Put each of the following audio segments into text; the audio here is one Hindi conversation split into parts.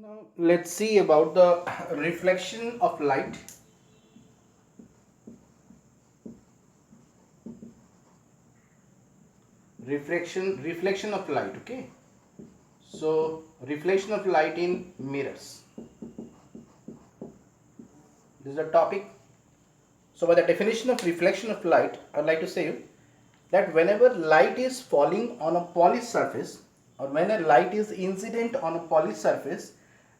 Now let's see about the reflection of light. Reflection of light. Okay. So reflection of light in mirrors. This is a topic. So by the definition of reflection of light, I'd like to say that whenever light is falling on a polished surface or when a light is incident on a polished surface,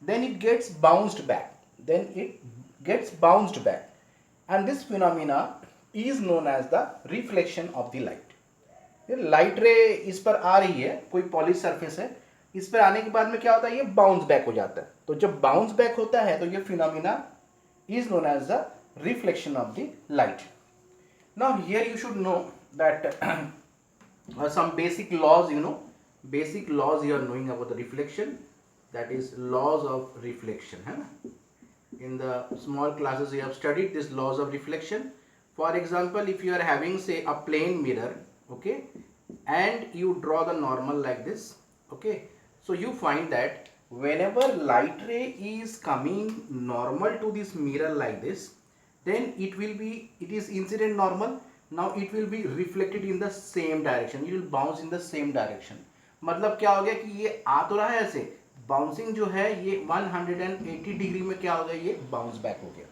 then it gets bounced back. And this phenomena is known as the reflection of the light. Light रे इस पर आ रही है, कोई पॉलिश सरफेस है, इस पर आने के बाद में क्या होता है, ये बाउंस बैक हो जाता है. तो जब बाउंस बैक होता है तो ये phenomena is known as the reflection of the light. Now here you should know that some basic laws, basic laws you are knowing about the reflection, that is laws of reflection. In the small classes you have studied these laws of reflection. For example, if you are having say a plane mirror, okay, and you draw the normal like this, okay, so you find that whenever light ray is coming normal to this mirror like this, then it is incident normal. Now it will be reflected in the same direction, it will bounce in the same direction. मतलब क्या हो गया कि ये आ तो रहा है ऐसे, बाउंसिंग जो है ये 180 डिग्री में क्या हो गया, ये बाउंस बैक हो गया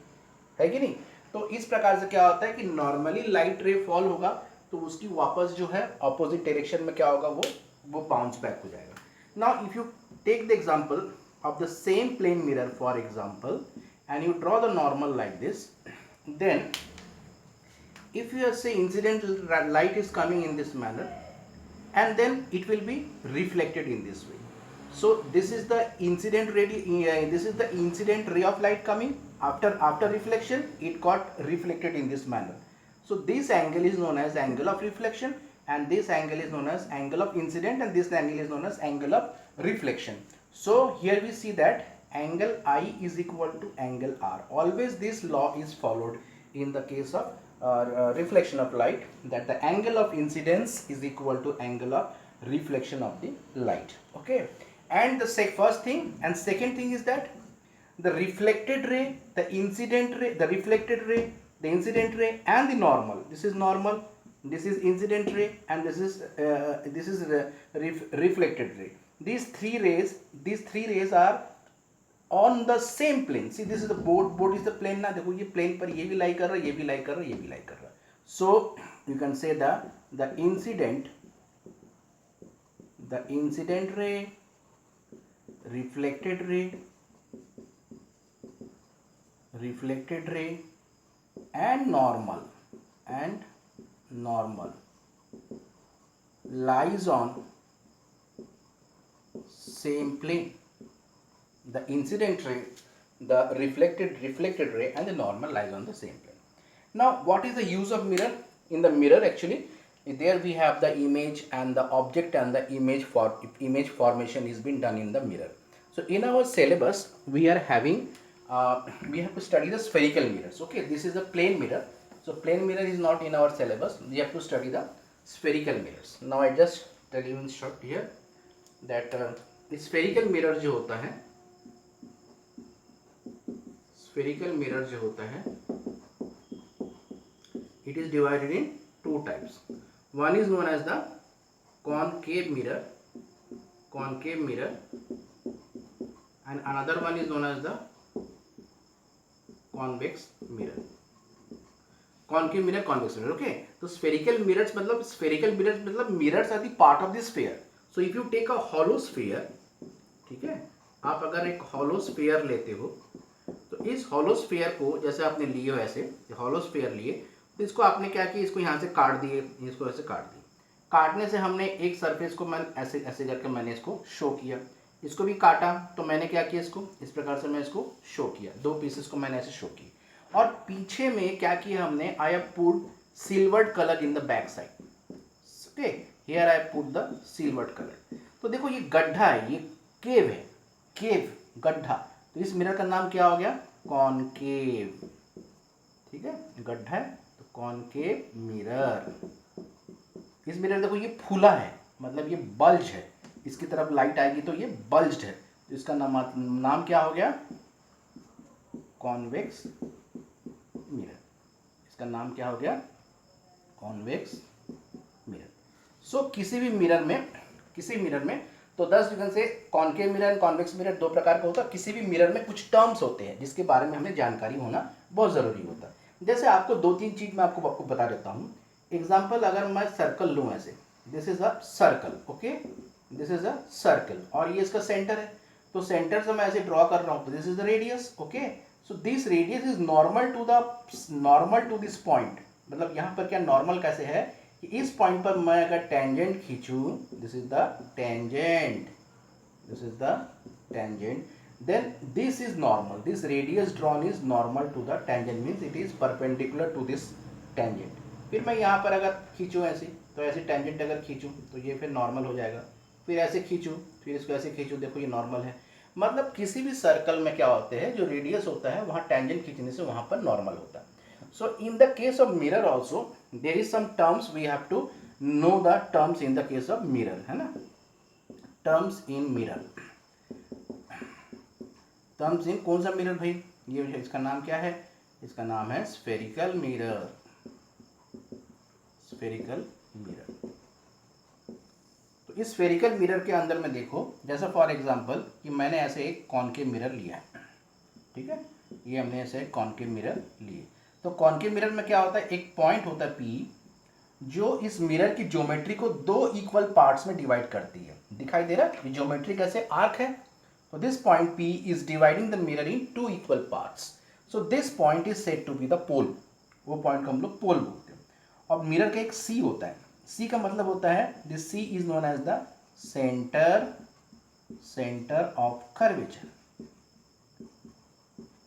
है कि नहीं. तो इस प्रकार से क्या होता है कि नॉर्मली लाइट रे फॉल होगा तो उसकी वापस जो है ऑपोजिट डायरेक्शन में क्या होगा, वो बाउंस बैक हो जाएगा. Now if you take the example of the same plane mirror for example and you draw the normal like this, then if you say incident light is coming in this manner and then it will be reflected in this way. So this is the incident ray of light coming after reflection, it got reflected in this manner. So this angle is known as angle of reflection and this angle is known as angle of incident and this angle is known as angle of reflection. So here we see that angle I is equal to angle R. Always this law is followed in the case of reflection of light, that the angle of incidence is equal to angle of reflection of the light. Okay, and the first thing and second thing is that the reflected ray, the incident ray, the reflected ray, the incident ray and the normal, this is normal, this is incident ray and this is reflected ray. These three rays are on the same plane. See, this is the board is the plane ना, देखो ये plane पर ये भी lie कर रहा है, ये भी lie कर रहा है, ये भी lie कर रहा है. So you can say the incident ray, reflected ray and normal lies on same plane. The incident ray, the reflected ray and the normal lies on the same plane. Now what is the use of mirror? In the mirror actually there we have the image and the object and the image formation is being done in the mirror. So in our syllabus we are having we have to study the spherical mirrors. Okay, this is a plane mirror. So plane mirror is not in our syllabus, we have to study the spherical mirrors. Now I just tell you in short here that spherical mirror जो होता है, spherical mirror जो होता है, it is divided in two types. One is known as the concave mirror and another one is known as the convex mirror. Concave mirror, convex mirror. Okay, so spherical mirrors मतलब mirrors are the part of the sphere. So if you take a hollow sphere, ठीक है, आप अगर एक hollow sphere लेते हो तो इस hollow sphere को जैसे आपने लिए हो ऐसे hollow sphere लिए तो इसको आपने क्या किया, इसको यहाँ से काट दिए, इसको ऐसे काट दिए. काटने से हमने एक सरफेस को मैं ऐसे ऐसे करके मैंने इसको शो किया, इसको भी काटा तो मैंने क्या किया, इसको इस प्रकार से मैं इसको शो किया, दो पीसेस को मैंने ऐसे शो किए. और पीछे में क्या किया हमने, I have put silvered colour in the back side. Okay, here I have put the silvered colour. तो देखो ये गड्ढा है, ये केव है, केव गड्ढा. तो इस मिरर का नाम क्या हो गया, कॉनकेव. ठीक है, गड्ढा है तो कॉनकेव मिरर. इस मिरर देखो ये फूला है, मतलब ये बल्ज है, इसकी तरफ लाइट आएगी तो ये बल्ज्ड है, तो इसका नाम क्या हो गया, कॉन्वेक्स मिरर। इसका नाम क्या हो गया, कॉन्वेक्स मिरर। सो किसी मिरर में तो 10 डिग्री से कॉनकेव मिरर, कॉन्वेक्स मिरर दो प्रकार का होता है। किसी भी मिरर में कुछ टर्म्स होते हैं जिसके बारे में हमें जानकारी होना बहुत ज़रूरी होता है। जैसे आपको 2-3 चीज़ मैं आपको बता देता हूँ। एग्जाम्पल, अगर मैं सर्कल लूँ ऐसे, this is a circle, okay, this is a circle, और ये इसका सेंटर है। तो सेंटर से मैं ऐसे ड्रॉ कर रहा हूँ, तो this is the radius, okay. So this radius is normal to this point. मतलब यहाँ पर क्या नॉर्मल कैसे है कि इस पॉइंट पर मैं अगर टेंजेंट खींचूं, this is the tangent, this is the tangent, then this is normal, this radius drawn is normal to the tangent, means it is perpendicular to this tangent। फिर मैं यहाँ पर अगर खींचूँ ऐसे, तो ऐसे टेंजेंट अगर खींचूँ तो ये फिर नॉर्मल हो जाएगा। फिर ऐसे खींचूँ, फिर इसको ऐसे खींचूँ, देखो ये नॉर्मल है। मतलब किसी भी सर्कल में क्या होते हैं, जो रेडियस होता है वहाँ टेंजेंट खींचने से वहाँ पर नॉर्मल होता है। So in the case of mirror also there is some terms we have to know, the terms in the case of mirror, है ना। terms in mirror, terms in कौन सा मिरर भाई, ये इसका नाम क्या है, इसका नाम है स्फेरिकल मिरर, स्फेरिकल मिरर। तो इस स्फेरिकल मिरर के अंदर में देखो, जैसा फॉर एग्जांपल कि मैंने ऐसे एक कॉनकेव मिरर लिया है, ठीक है, ये हमने ऐसे एक कॉनकेव मिरर लिए। तो कॉनकेव मिरर में क्या होता है, एक पॉइंट होता है P जो इस मिरर की ज्योमेट्री को दो इक्वल पार्ट्स में डिवाइड करती है। दिखाई दे रहा है, ये ज्योमेट्री कैसे आर्क है। तो this point P is dividing the mirror in 2 equal parts. So this point is said to be the pole, वो पॉइंट को हम लोग पोल बोलते हैं। और मिरर का एक C होता है, C का मतलब होता है, this C is known as the centre of curvature,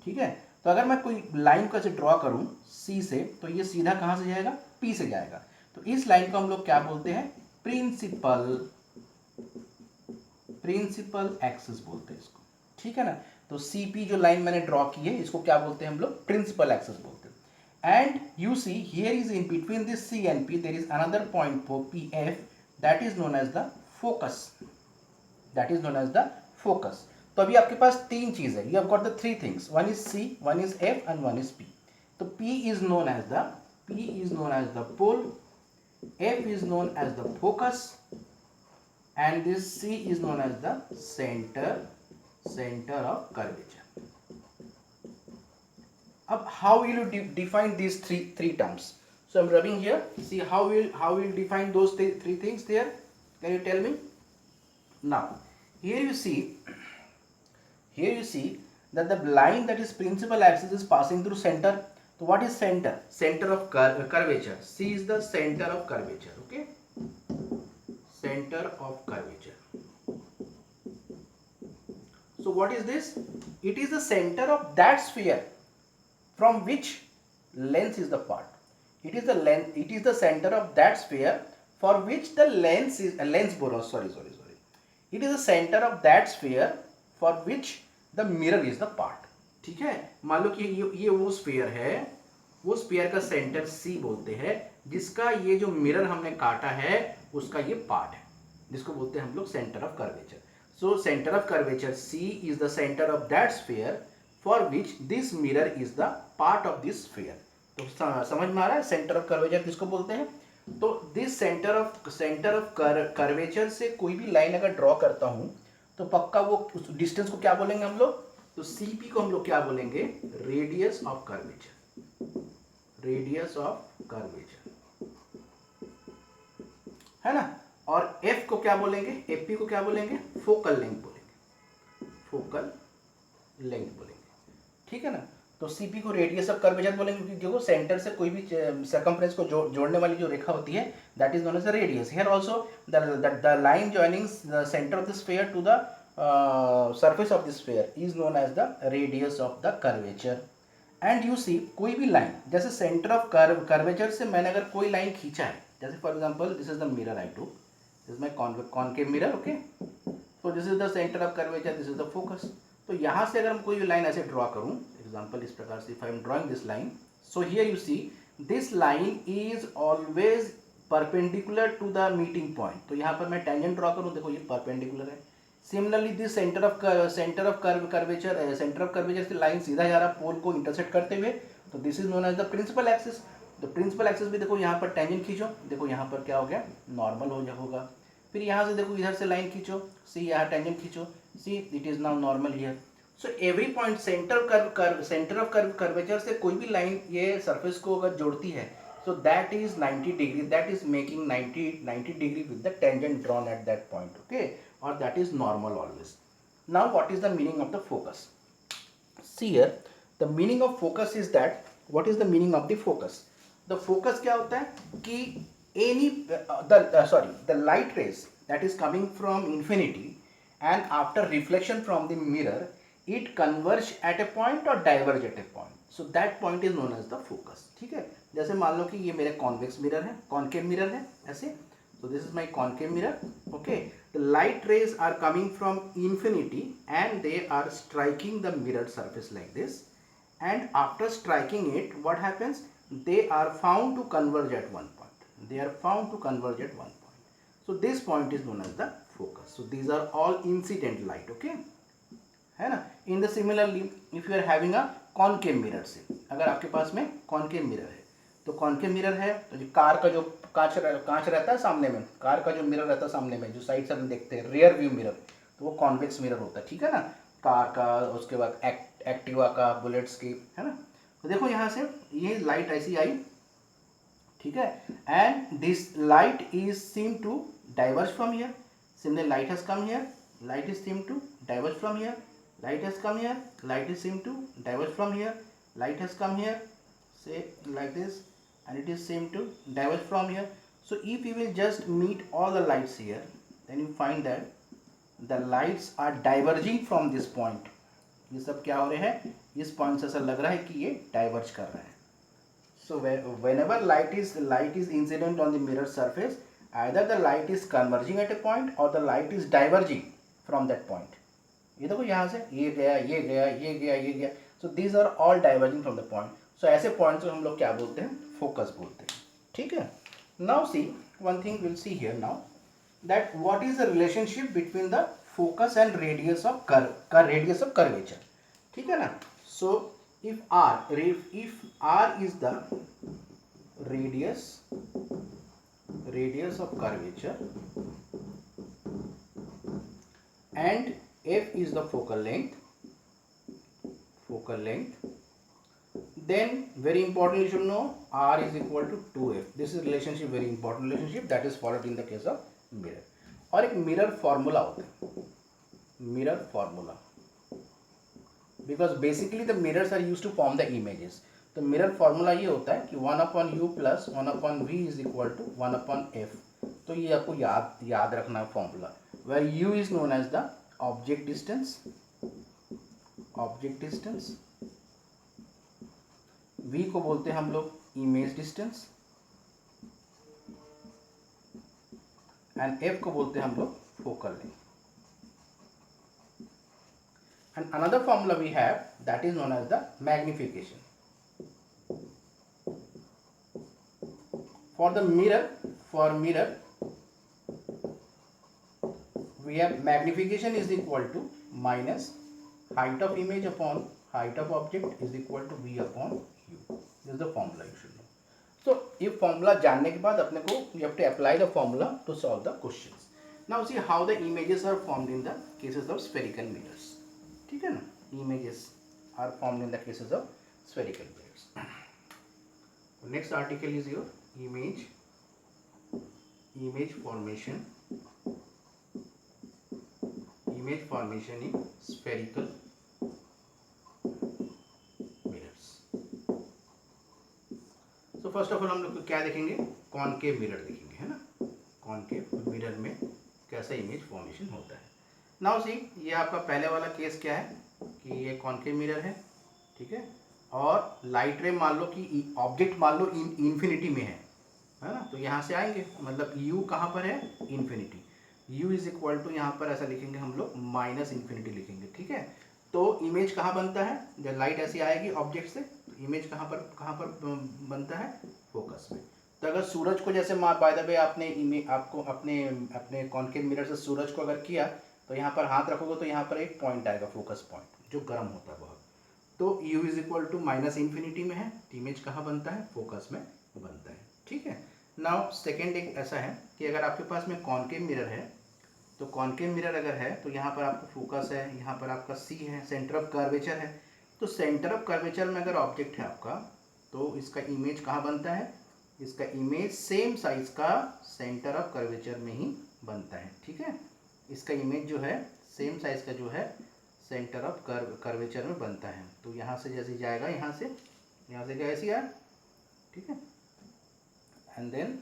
ठीक है। तो अगर मैं कोई लाइन को ऐसे ड्रॉ करूं C से, तो ये सीधा कहां से जाएगा, P से जाएगा। तो इस लाइन को हम लोग क्या बोलते हैं, प्रिंसिपल एक्सिस बोलते हैं इसको, ठीक है ना। तो CP जो लाइन मैंने ड्रॉ की है, इसको क्या बोलते हैं हम लोग, प्रिंसिपल एक्सिस बोलते हैं। And you see here is in between this C and P there is another point for PF, that is known as the focus, that is known as the focus. तो अभी आपके पास 3 चीज है, you have got the 3 things, one is C, one is F and one is P। तो P is known as the pole, F is known as the focus, and this C is known as the center of curvature. अब how will you define these three terms? So I'm rubbing here. See how will define those three things there? Can you tell me? Now here you see that the line that is principal axis is passing through center. So what is center? Center of curvature. C is the center of curvature, okay? Center of curvature. So what is this? It is the center of that sphere from which length is the part. It is the center of that sphere for which the lens boros. Sorry. It is the center of that sphere for which the mirror is the part. ठीक है, मान लो कि ये वो स्फीयर है, वो स्फीयर का सेंटर C बोलते हैं, जिसका ये जो मिरर हमने काटा है उसका ये पार्ट है, जिसको बोलते हैं हम लोग centre of curvature. So centre of curvature C is the centre of that sphere for which this mirror is the part of this sphere. तो समझ में आ रहा है सेंटर ऑफ कर्वेचर किसको बोलते हैं। तो दिस सेंटर ऑफ कर्वेचर से कोई भी लाइन अगर ड्रॉ करता हूं तो पक्का वो उस डिस्टेंस को क्या बोलेंगे हम लोग, तो CP को हम लोग क्या बोलेंगे, रेडियस ऑफ कर्वेचर, है ना। और F को क्या बोलेंगे, FP को क्या बोलेंगे, फोकल लेंथ बोलेंगे, ठीक है ना। तो CP को रेडियस ऑफ कर्वेचर बोलेंगे, क्योंकि देखो सेंटर से कोई भी सर्कमफ्रेंस को जोड़ने वाली जो रेखा होती है, that is known as the radius. Here also the line joining the centre of the sphere to the surface of the sphere is known as the radius of the curvature। and you see कोई भी लाइन, जैसे सेंटर ऑफ कर्वेचर से मैंने अगर कोई लाइन खींचा है, जैसे for example this is the mirror I two, this is my concave mirror, okay. तो this is the centre of curvature, this is the focus. तो यहाँ से अगर हम कोई भी लाइन ऐसे ड्रॉ करूँ, एग्जाम्पल इस प्रकार से, if I am drawing this line, so here you see this line is always perpendicular to the meeting point. तो यहाँ पर मैं टेंजेंट ड्रॉ करूँ, देखो ये परपेंडिकुलर है, similarly this centre of curvature से लाइन सीधा जा रहा पोल को इंटरसेक्ट करते हुए, तो this is known as the principal axis. तो प्रिंसिपल एक्सिस भी देखो यहाँ पर टेंजेंट खींचो, देखो यहाँ पर क्या हो गया, नॉर्मल होगा। फिर यहाँ से देखो इधर से लाइन खींचो, सी यहाँ टेंजेंट खींचो, see it is now normal here. So every point centre of curvature से कोई भी लाइन ये सरफेस को अगर जोड़ती है, so that is 90 degree, that is making 90 degree with the tangent drawn at that point, okay, or that is normal always. Now what is the meaning of the focus? See here, the meaning of focus is that, what is the meaning of the focus? The focus क्या होता है कि any the light rays that is coming from infinity and after reflection from the mirror, it converge at a point or diverge at a point, so that point is known as the focus। ठीक है, जैसे मान लो कि ये मेरे कॉन्वेक्स मिरर है, कॉनकेव मिरर है ऐसे, so this is my concave mirror, okay, the light rays are coming from infinity and they are striking the mirror surface like this, and after striking it, what happens, they are found to converge at one point, they are found to converge at one point, so this point is known as the focus। So these are all incident light, okay, है ना। In the similarly if you are having a concave mirror, so अगर आपके पास में कॉनकेव मिरर है, तो कॉनकेव मिरर है तो जो कार का जो कांच रहता है सामने में, कार का जो मिरर रहता है सामने में, जो साइड से हम देखते हैं रियर व्यू मिरर, तो वो कॉन्वेक्स मिरर होता है, ठीक है ना, कार का, उसके बाद एक्टिवा का, बुलेट्स की, है ना। तो देखो यहाँ से ये लाइट ऐसी आई, ठीक है, and this light is seem to diverge from here, similar light has come here, light is seem to diverge from here, light has come here, light is seem to diverge from here, light has come here, say like this, and it is seem to diverge from here। So if you will just meet all the lights here, then you find that the lights are diverging from this point। ये सब क्या हो रहे हैं, इस पॉइंट से ऐसा लग रहा है कि ये डाइवर्ज कर रहा है। So whenever light is incident on the mirror surface, either the light is converging at a point or the light is diverging from that point। ये देखो यहाँ से ये गया, ये गया, ये गया, ये गया, so these are all diverging from the point। so ऐसे पॉइंट को हम लोग क्या बोलते हैं, फोकस बोलते हैं, ठीक है। now see one thing we'll see here now, that what is the relationship between the focus and radius of curvature, ठीक है ना। so if r is the radius of curvature and f is the focal length, then very important you should know r is equal to 2f। this is relationship, very important relationship that is followed in the case of mirror। और एक मिरर फॉर्मूला होता है, mirror formula, because basically the mirrors are used to form the images। तो मिरर फॉर्मूला ये होता है कि 1/u plus 1/v is equal to 1/f। तो ये आपको याद रखना है formula, where u is known as the object distance, v को बोलते हैं हम लोग इमेज डिस्टेंस, एंड f को बोलते हैं हम लोग focal length. and another formula we have that is known as the magnification। for mirror we have magnification is equal to minus height of image upon height of object is equal to v upon u। this is the formula you should know। so ये formula जानने के बाद अपने को you have to apply the formula to solve the questions। now see how the images are formed in the cases of spherical mirrors, ठीक है ना। images are formed in the cases of spherical mirrors। next article is your image formation in spherical mirrors। so first of all हम लोग क्या देखेंगे, कॉनकेव मिरर देखेंगे, है ना। कॉनकेव मिरर में कैसा इमेज फॉर्मेशन होता है। नाउ सी ये आपका पहले वाला केस क्या है कि ये कॉनकेव मिरर है, ठीक है, और लाइट रे मान लो कि ऑब्जेक्ट मान लो इन्फिनिटी में है ना। तो यहाँ से आएंगे, मतलब u कहाँ पर है, infinity, u is equal to यहाँ पर ऐसा लिखेंगे हम लोग माइनस इन्फिनिटी लिखेंगे, ठीक है। तो इमेज कहाँ बनता है, जब लाइट ऐसी आएगी ऑब्जेक्ट से, तो इमेज कहाँ पर बनता है, फोकस में। तो अगर सूरज को जैसे बाय द वे आपने आपको अपने कॉनकेव मिरर से सूरज को अगर किया, तो यहाँ पर हाथ रखोगे तो यहाँ पर एक पॉइंट आएगा, फोकस पॉइंट जो गर्म होता है बहुत। तो u is equal to minus infinity में है, इमेज कहाँ बनता है, फोकस में बनता है। ठीक है। नाउ सेकेंड एक ऐसा है कि अगर आपके पास में कॉनकेव मिरर है, तो कॉनकेव मिरर अगर है तो यहाँ पर आपका फोकस है, यहाँ पर आपका C है, सेंटर ऑफ कर्वेचर है। तो सेंटर ऑफ कर्वेचर में अगर ऑब्जेक्ट है आपका, तो इसका इमेज कहाँ बनता है, इसका इमेज सेम साइज का सेंटर ऑफ कर्वेचर में ही बनता है। ठीक है, इसका इमेज जो है सेम साइज का जो है सेंटर ऑफ कर्वेचर में बनता है। तो यहाँ से जैसे जाएगा, यहाँ से क्या ऐसे यार, ठीक है, एंड देन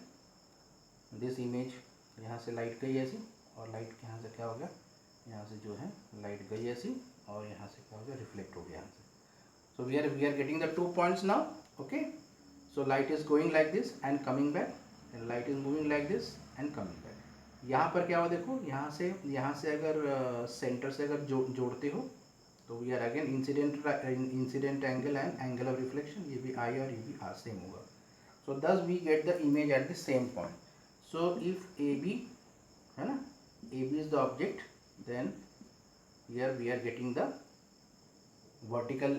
दिस इमेज, यहाँ से लाइट गई ऐसी, और लाइट यहाँ से क्या हो गया, यहाँ से जो है लाइट गई ऐसी, और यहाँ से क्या हो गया, रिफ्लेक्ट हो गया यहाँ से। So we are getting the 2 points now. Okay, so light is going like this and coming back, and light is moving like this and coming back. यहाँ पर क्या हो, देखो यहाँ से अगर सेंटर से अगर जोड़ते हो तो we are again incident angle and angle of reflection, ये भी आई और ये भी आर सेम होगा। So thus we get the image at the same point. So if A B है ना, A B is the object, then here we are getting the vertical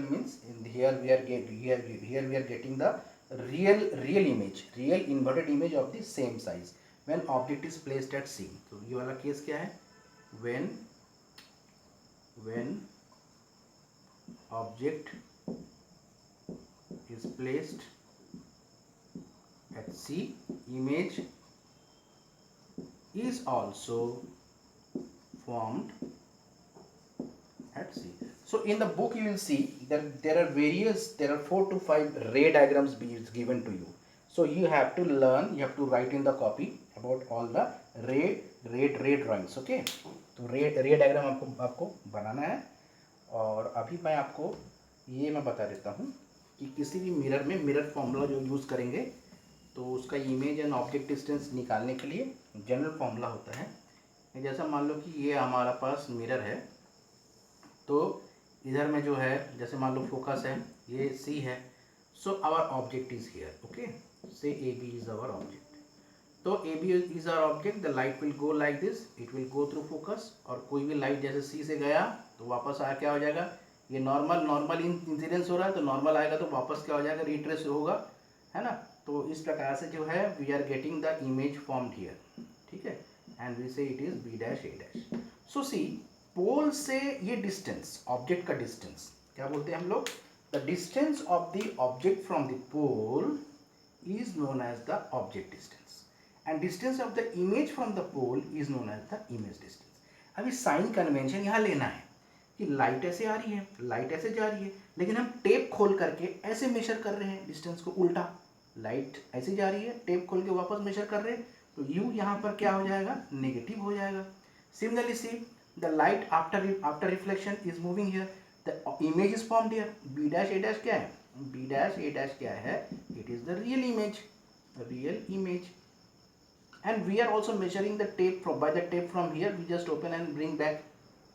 means here we are getting the real image, real inverted image of the same size when object is placed at C। तो ये वाला केस क्या है, when object is placed at C, image is also formed at C। So in the book you will see that there are 4 to 5 ray diagrams given to you। So you have to learn, you have to write in the copy about all the ray drawings। okay, तो रे डायग्राम आपको बनाना है। और अभी मैं आपको ये मैं बता देता हूँ कि किसी भी मिरर में मिरर फॉर्मूला जो यूज़ करेंगे, तो उसका इमेज एंड ऑब्जेक्ट डिस्टेंस निकालने के लिए जनरल फॉर्मूला होता है। जैसा मान लो कि ये हमारा पास मिरर है, तो इधर में जो है, जैसे मान लो फोकस है, ये C है, so our object is here. Okay, say A B is our object. तो A B is our object, the light will go like this, it will go through focus, और कोई भी लाइट जैसे C से गया तो वापस आया क्या हो जाएगा, ये नॉर्मल इंसिडेंस हो रहा है तो नॉर्मल आएगा, तो वापस क्या हो जाएगा, रिट्रेस होगा, है ना। तो इस प्रकार से जो है we are getting the image formed here. ठीक है, and we say it is B dash A dash. So see, pole से ये डिस्टेंस, ऑब्जेक्ट का डिस्टेंस क्या बोलते हैं हम लोग, the distance of the object from the pole is known as the object distance, and distance of the image from the pole is known as the image distance. अभी साइन कन्वेंशन यहाँ लेना है कि लाइट ऐसे आ रही है, लाइट ऐसे जा रही है, लेकिन हम टेप खोल करके ऐसे मेजर कर रहे हैं डिस्टेंस को उल्टा, लाइट ऐसे जा रही है, टेप खोल के वापस मेजर कर रहे हैं, तो यू यहाँ पर क्या हो जाएगा, नेगेटिव हो जाएगा। Similarly see, the light after reflection is moving here, the image is formed here, B dash A dash क्या है, B dash A dash क्या है, it is the real image, and we are also measuring the tape by the tape from here, we just open and bring back।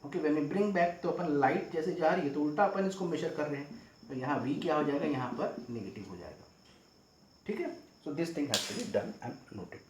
okay, when we bring back, तो अपन लाइट जैसे जा रही है तो उल्टा अपन इसको मेजर कर रहे हैं, तो यहाँ V क्या हो जाएगा, यहाँ पर नेगेटिव हो जाएगा। ठीक है, so this thing has to be done and noted।